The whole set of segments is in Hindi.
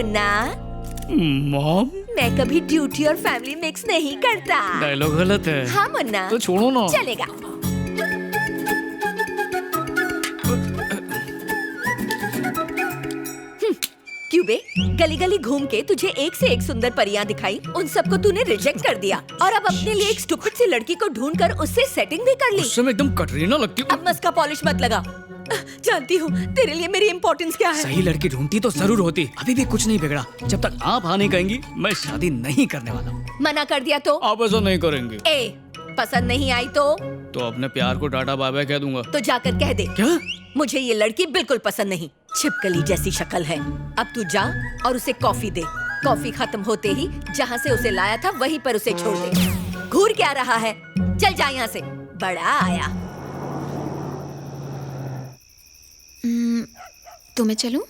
मुन्ना, मॉम, मैं कभी ड्यूटी और फैमिली मिक्स नहीं करता। डायलॉग गलत है। हाँ मुन्ना, तो छोड़ो ना। चलेगा। क्यों बे, गली गली घूम के तुझे एक से एक सुंदर परियां दिखाई, उन सबको तूने रिजेक्ट कर दिया और अब अपने लिए एक स्टूपिड सी लड़की को ढूंढ कर उससे सेटिंग भी कर ली। उससे मैं एकदम कटरीना लगती हूँ। अब मस्का पॉलिश मत लगा। जानती हूँ तेरे लिए मेरी इम्पोर्टेंस क्या है। सही लड़की ढूंढती तो जरूर होती। अभी भी कुछ नहीं बिगड़ा। जब तक आप हाँ नहीं कहेंगी मैं शादी नहीं करने वाला। मना कर दिया तो? आप ऐसा नहीं करेंगे। ए, पसंद नहीं आई तो अपने प्यार को टाटा बाय बाय कह दूंगा। तो जाकर कह दे। क्या? मुझे ये लड़की बिल्कुल पसंद नहीं, छिपकली जैसी शक्ल है। अब तू जा और उसे कॉफी दे। कॉफी खत्म होते ही जहाँ से उसे लाया था वहीं पर उसे छोड़ दे। घूर क्या रहा है, चल जा यहाँ से, बड़ा आया। तो मैं चलूं?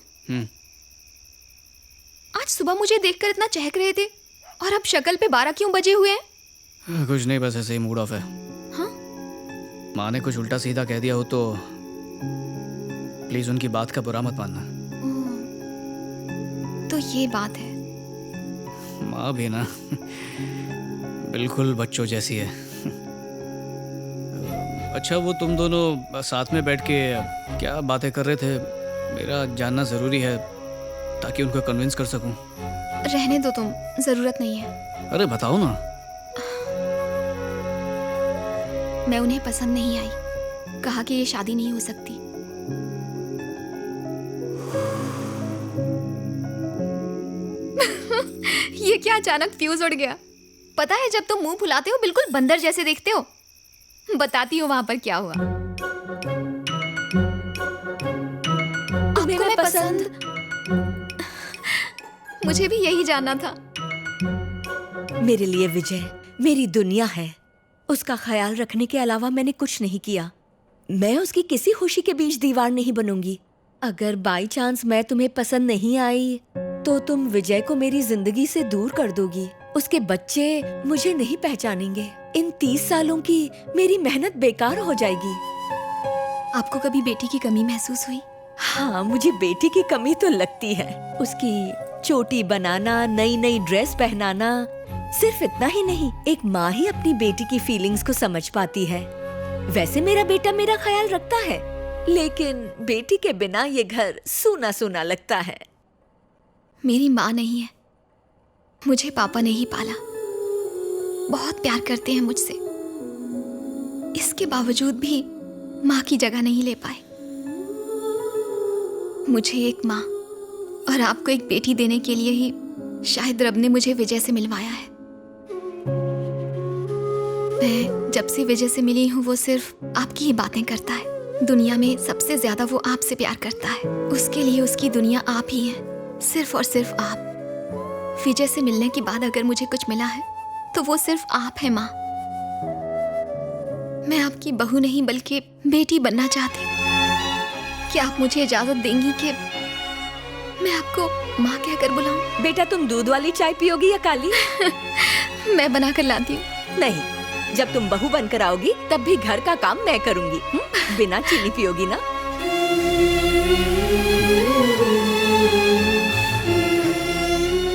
आज सुबह मुझे देखकर इतना चहक रहे थे और अब शक्ल पे 12 क्यों बजे हुए हैं? कुछ नहीं, बस ऐसे ही मूड ऑफ है। हाँ? माँ ने कुछ उल्टा सीधा कह दिया हो तो प्लीज उनकी बात का बुरा मत मानना। तो ये बात है। माँ भी ना बिल्कुल बच्चों जैसी है। अच्छा, वो तुम दोनों साथ में बैठ के क्या बातें कर रहे थे? मेरा जानना जरूरी है ताकि उनको कन्विंस कर सकूं। रहने दो तुम, जरूरत नहीं है। अरे बताओ ना। मैं उन्हें पसंद नहीं आई, कहा कि ये शादी नहीं हो सकती। ये क्या अचानक फ्यूज उड़ गया? पता है जब तुम मुंह फुलाते हो बिल्कुल बंदर जैसे देखते हो। बताती हूँ वहां पर क्या हुआ। आपको मैं पसंद? मुझे भी यही जानना था। मेरे लिए विजय मेरी दुनिया है। उसका ख्याल रखने के अलावा मैंने कुछ नहीं किया। मैं उसकी किसी खुशी के बीच दीवार नहीं बनूंगी। अगर बाई चांस मैं तुम्हें पसंद नहीं आई तो तुम विजय को मेरी जिंदगी से दूर कर दोगी। उसके बच्चे मुझे नहीं पहचानेंगे। इन 30 सालों की मेरी मेहनत बेकार हो जाएगी। आपको कभी बेटी की कमी महसूस हुई? हाँ, मुझे बेटी की कमी तो लगती है। उसकी चोटी बनाना, नई नई ड्रेस पहनाना। सिर्फ इतना ही नहीं, एक माँ ही अपनी बेटी की फीलिंग्स को समझ पाती है। वैसे मेरा बेटा मेरा ख्याल रखता है, लेकिन बेटी के बिना ये घर सूना सूना लगता है। मेरी माँ नहीं है, मुझे पापा ने ही पाला। बहुत प्यार करते हैं मुझसे, इसके बावजूद भी माँ की जगह नहीं ले पाए। मुझे एक माँ और आपको एक बेटी देने के लिए ही शायद रब ने मुझे विजय से मिलवाया है। मैं जब से विजय से मिली हूँ वो सिर्फ आपकी ही बातें करता है। दुनिया में सबसे ज्यादा वो आपसे प्यार करता है। उसके लिए उसकी दुनिया आप ही है, सिर्फ और सिर्फ आप। विजय से मिलने के बाद अगर मुझे कुछ मिला है तो वो सिर्फ आप है माँ। मैं आपकी बहू नहीं बल्कि बेटी बनना चाहती। क्या आप मुझे इजाजत देंगी कि मैं आपको माँ कहकर बुलाऊं? बेटा, तुम दूध वाली चाय पियोगी या काली? मैं बना कर लाती हूँ। नहीं, जब तुम बहू बनकर आओगी तब भी घर का काम मैं करूंगी। बिना चीनी पियोगी ना?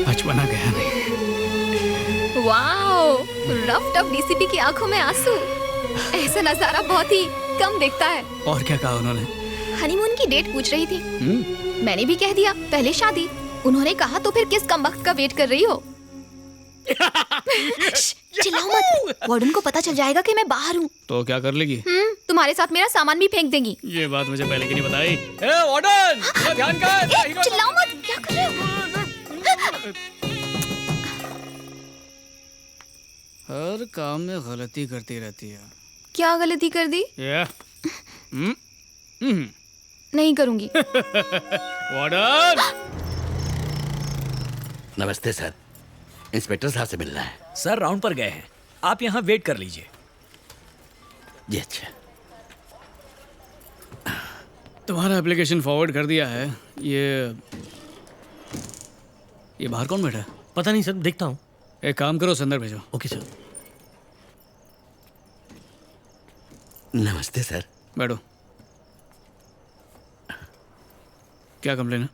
आज बना गया नहीं। वाओ, रफ टफ डीसीपी की आंखों में आंसू। ऐसा नजारा बहुत ही कम दिखता है। और क्या कहा उन्होंने? हनीमून की डेट पूछ रही थी। मैंने भी कह दिया पहले शादी। उन्होंने कहा तो फिर किस कमबख्त का वेट कर रही हो? चिल्लाओ मत, वार्डन को पता चल जाएगा कि मैं बाहर हूँ। तो क्या कर लेगी? तुम्हारे साथ मेरा सामान भी फेंक देंगी। ये बात मुझे पहले क्यों नहीं बताई? ए वार्डन, थोड़ा ध्यान कर। चिल्लाओ मत, क्या कर रहे हो? हर काम में गलती करती रहती है। क्या गलती कर दी? नहीं करूंगी। वार्डन! नमस्ते सर, इंस्पेक्टर साहब से मिलना है। सर राउंड पर गए हैं, आप यहाँ वेट कर लीजिए। जी अच्छा। तुम्हारा एप्लीकेशन फॉरवर्ड कर दिया है। ये बाहर कौन बैठा है? पता नहीं सर, देखता हूँ। एक काम करो, संदर भेजो। Okay sir. नमस्ते सर। बैठो। क्या कंप्लेन है?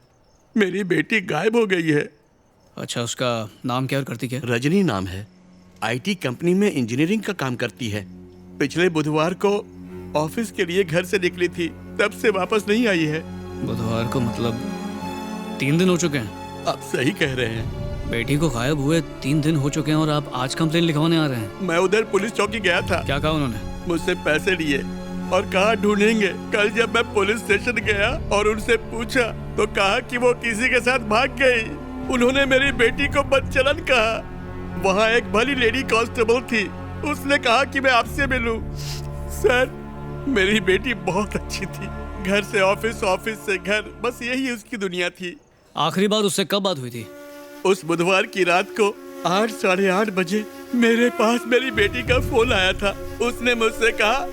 मेरी बेटी गायब हो गई है। अच्छा, उसका नाम क्या और करती क्या? रजनी नाम है। आईटी कंपनी में इंजीनियरिंग का काम करती है। पिछले बुधवार को ऑफिस के लिए घर से निकली थी, तब से वापस नहीं आई है। बुधवार को मतलब 3 दिन हो चुके हैं? आप सही कह रहे हैं। बेटी को गायब हुए 3 दिन हो चुके हैं और आप आज कंप्लेन लिखवाने आ रहे हैं? मैं उधर पुलिस चौकी गया था। क्या कहा उन्होंने? मुझसे पैसे लिए और कहा ढूंढेंगे। कल जब मैं पुलिस स्टेशन गया और उनसे पूछा तो कहा कि वो किसी के साथ भाग गई। उन्होंने मेरी बेटी को बदचलन कहा। वहाँ एक भली लेडी कांस्टेबल थी, उसने कहा कि मैं आपसे मिलूं। सर, मेरी बेटी बहुत अच्छी थी। घर से ऑफिस, ऑफिस से घर, बस यही उसकी दुनिया थी। आखिरी बार उससे कब बात हुई थी? उस बुधवार की रात को 8, साढ़े 8 बजे मेरे पास मेरी बेटी का फोन आया था। उसने मुझसे कहा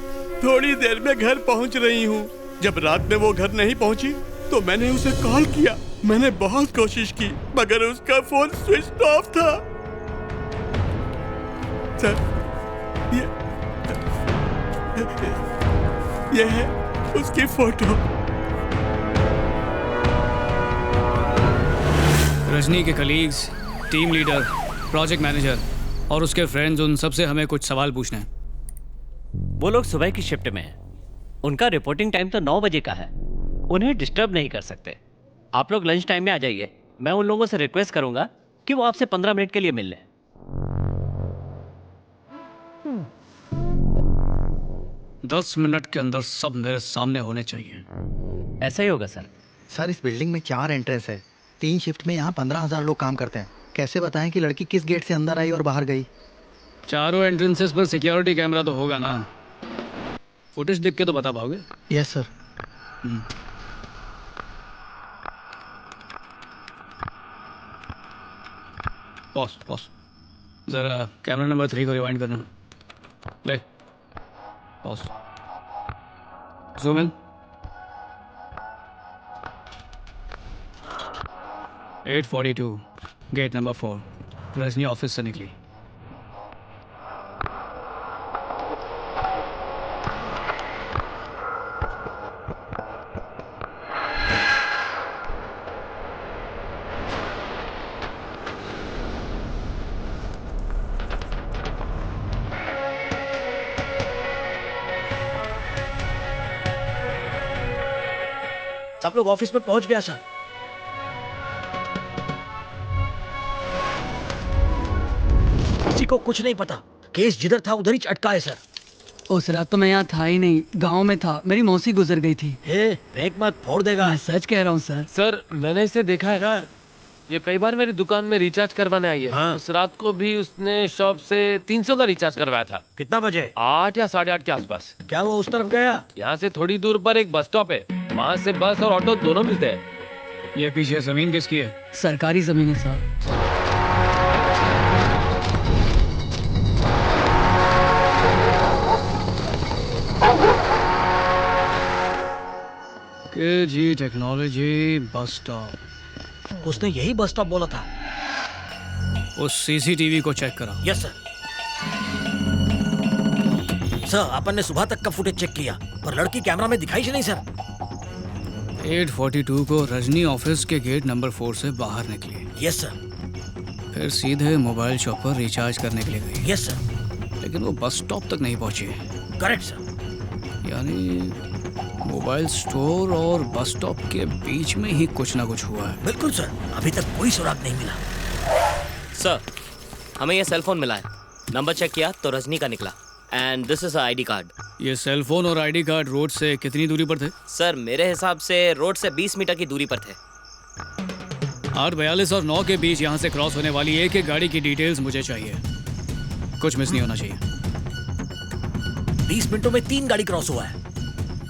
थोड़ी देर में घर पहुंच रही हूँ। जब रात में वो घर नहीं पहुंची तो मैंने उसे कॉल किया। मैंने बहुत कोशिश की मगर उसका फोन स्विच ऑफ था। सर, ये है उसकी फोटो। रजनी के colleagues, team leader, project manager और उसके फ्रेंड्स, उन सबसे हमें कुछ सवाल पूछने हैं। वो लोग सुबह की शिफ्ट में हैं। उनका रिपोर्टिंग टाइम तो 9 बजे का है। उन्हें डिस्टर्ब नहीं कर सकते। आप लोग लंच टाइम में आ जाइए। मैं उन लोगों से रिक्वेस्ट करूंगा कि वो आपसे 15 मिनट के लिए मिल लें। 10 मिनट के अंदर सब मेरे सामने होने चाहिए। ऐसा ही होगा सर। सर, इस बिल्डिंग में 4 एंट्रेंस है। 3 शिफ्ट में यहाँ 15,000 लोग काम करते हैं। कैसे बताएं कि लड़की किस गेट से अंदर आई और बाहर गई? चारों एंट्रेंसेस पर सिक्योरिटी कैमरा तो होगा ना? फुटेज देख के तो बता पाओगे? Yes sir. पॉज जरा कैमरा नंबर 3 को रिवाइंड करना। ले pause, zoom in. 8:42 gate number 4, Rajni office से निकली। सब लोग ऑफिस में पहुंच गया सर। किसी को कुछ नहीं पता। केस जिधर था उधर ही अटका है सर। उस रात तो मैं यहाँ था ही नहीं, गांव में था। मेरी मौसी गुजर गई थी। हे, फेंक मत, फोड़ देगा। मैं सच कह रहा हूँ सर। सर, मैंने इसे देखा है। ये कई बार मेरी दुकान में रिचार्ज करवाने आई है। हाँ। उस रात को भी उसने शॉप से 300 का रिचार्ज करवाया था। कितना बजे? 8 या 8:30 के आसपास। क्या वो उस तरफ गया? यहाँ से थोड़ी दूर पर एक बस स्टॉप है, वहाँ से बस और ऑटो दोनों मिलते हैं। ये पीछे जमीन किसकी है? सरकारी जमीन है साहब। KG technology bus stop. उसने यही बस स्टॉप बोला था। उस CCTV को चेक करा। Yes sir. सर, अपन ने सुबह तक का फुटेज चेक किया पर लड़की कैमरा में दिखाई ही नहीं सर। 8:42 को रजनी ऑफिस के गेट नंबर 4 से बाहर निकली। Yes sir. फिर सीधे मोबाइल शॉप पर रिचार्ज करने के लिए गई। Yes sir. लेकिन वो बस स्टॉप तक नहीं पहुंची। Correct sir. यानी मोबाइल स्टोर और बस स्टॉप के बीच में ही कुछ ना कुछ हुआ है। बिल्कुल सर, अभी तक कोई सुराग नहीं मिला। सर, हमें यह सेल फोन मिला है। नंबर चेक किया तो रजनी का निकला। And this is ID card. ये सेल फोन और ID कार्ड रोड से कितनी दूरी पर थे? सर, मेरे हिसाब से रोड से 20 मीटर की दूरी पर थे। 8:42 और 9 के बीच यहाँ से क्रॉस होने वाली एक गाड़ी की डिटेल्स मुझे चाहिए। कुछ मिस नहीं होना चाहिए। 20 मिनटों में 3 गाड़ी क्रॉस हुआ है,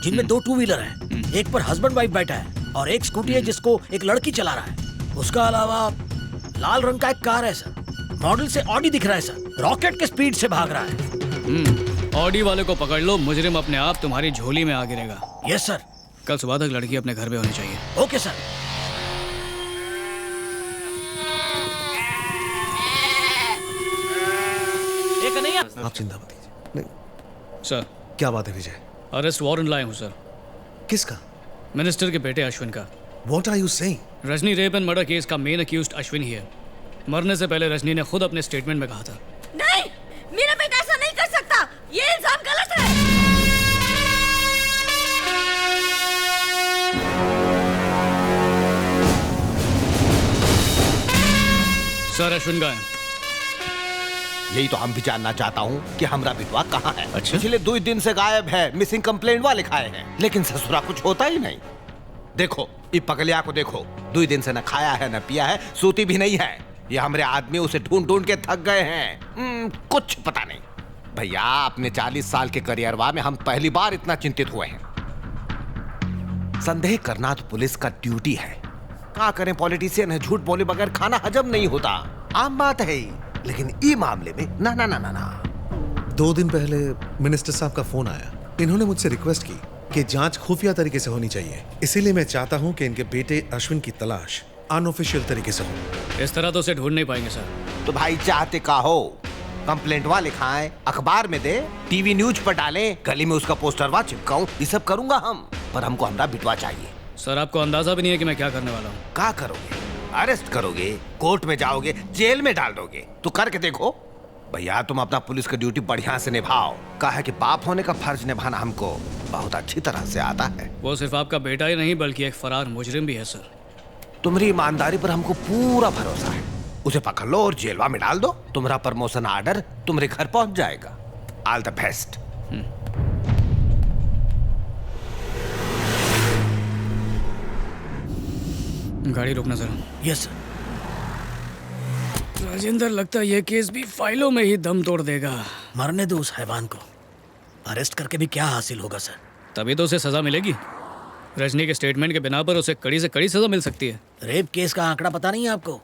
जिनमें 2 टू व्हीलर हैं। एक पर हस्बैंड वाइफ बैठा है और एक स्कूटी है जिसको एक लड़की चला रहा है। उसका अलावा लाल रंग का एक कार है सर। मॉडल से ऑडी दिख रहा है सर। रॉकेट के स्पीड से भाग रहा है। ऑडी वाले को पकड़ लो, मुजरिम अपने आप तुम्हारी झोली में आ गिरेगा। Yes sir. कल सुबह तक लड़की अपने घर पे होनी चाहिए। Okay sir. आप चिंता मत कीजिए। नहीं, सर, क्या बात है विजय? अरेस्ट वारंट लाए हूँ सर। किसका? मिनिस्टर के बेटे अश्विन का। What are you saying? Rajni rape and murder case का मेन अक्यूज्ड अश्विन ही है। मरने से पहले रजनी ने खुद अपने स्टेटमेंट में कहा था। नहीं, मेरा बेटा ऐसा नहीं कर सकता। ये इल्जाम गलत है। सर अश्विन का है। यही तो हम भी जानना चाहता हूँ कि हमरा बिटवा कहाँ है। पिछले 2 दिन से गायब है, मिसिंग कंप्लेंट वाले खाए हैं, लेकिन ससुरा कुछ होता ही नहीं। देखो ये पगलिया को देखो, 2 दिन से न खाया है न पिया है, सूती भी नहीं है। ये हमारे आदमी उसे ढूंढ ढूंढ के थक गए हैं। कुछ पता नहीं भैया, अपने 40 साल के करियरवा में हम पहली बार इतना चिंतित हुए हैं। संदेह करना तो पुलिस का ड्यूटी है। क्या करें, पॉलिटिशियन है, झूठ बोले बगैर खाना हजम नहीं होता, आम बात है। लेकिन ई मामले में ना ना ना ना ना। 2 दिन पहले मिनिस्टर साहब का फोन आया। इन्होंने मुझसे रिक्वेस्ट की कि जांच खुफिया तरीके से होनी चाहिए। इसीलिए मैं चाहता हूं कि इनके बेटे अश्विन की तलाश अनऑफिशियल तरीके से हो। इस तरह तो उसे ढूंढ नहीं पाएंगे सर। तो भाई चाहते का हो, कंप्लेंट वाले खाएं, अखबार में दे, टीवी न्यूज पर डालें, गली में उसका पोस्टर वा चिपकाऊं, ये सब करूंगा हम, पर हमको हमरा बिटवा चाहिए। सर आपको अंदाजा भी नहीं है कि मैं क्या करने वाला हूँ। क्या करोगे? अरेस्ट करोगे, कोर्ट में जाओगे, जेल में डाल दोगे, तो करके देखो। भैया तुम अपना पुलिस की ड्यूटी बढ़िया से निभाओ। कहा है कि बाप होने का फर्ज निभाना हमको बहुत अच्छी तरह से आता है। वो सिर्फ आपका बेटा ही नहीं बल्कि एक फरार मुजरिम भी है सर। तुम्हारी ईमानदारी पर हमको पूरा भरोसा है। उसे पकड़ लो और जेलवा में डाल दो, तुम्हारा प्रमोशन ऑर्डर तुम्हारे घर पहुंच जाएगा। All the best. गाड़ी रोकना सर। Yes sir. राजेंद्र, लगता है ये केस भी फाइलों में ही दम तोड़ देगा। मरने दो उस हैवान को। अरेस्ट करके भी क्या हासिल होगा सर? तभी तो उसे सजा मिलेगी। रजनी के स्टेटमेंट के बिना पर उसे कड़ी से कड़ी सजा मिल सकती है। रेप केस का आंकड़ा पता नहीं है आपको?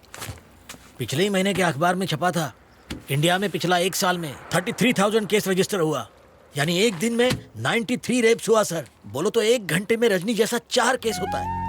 पिछले ही महीने के अखबार में छपा था। इंडिया में पिछला 1 साल में 33,000 केस रजिस्टर हुआ, यानी एक दिन में 93 रेप्स हुआ सर। बोलो तो 1 घंटे में रजनी जैसा 4 केस होता है।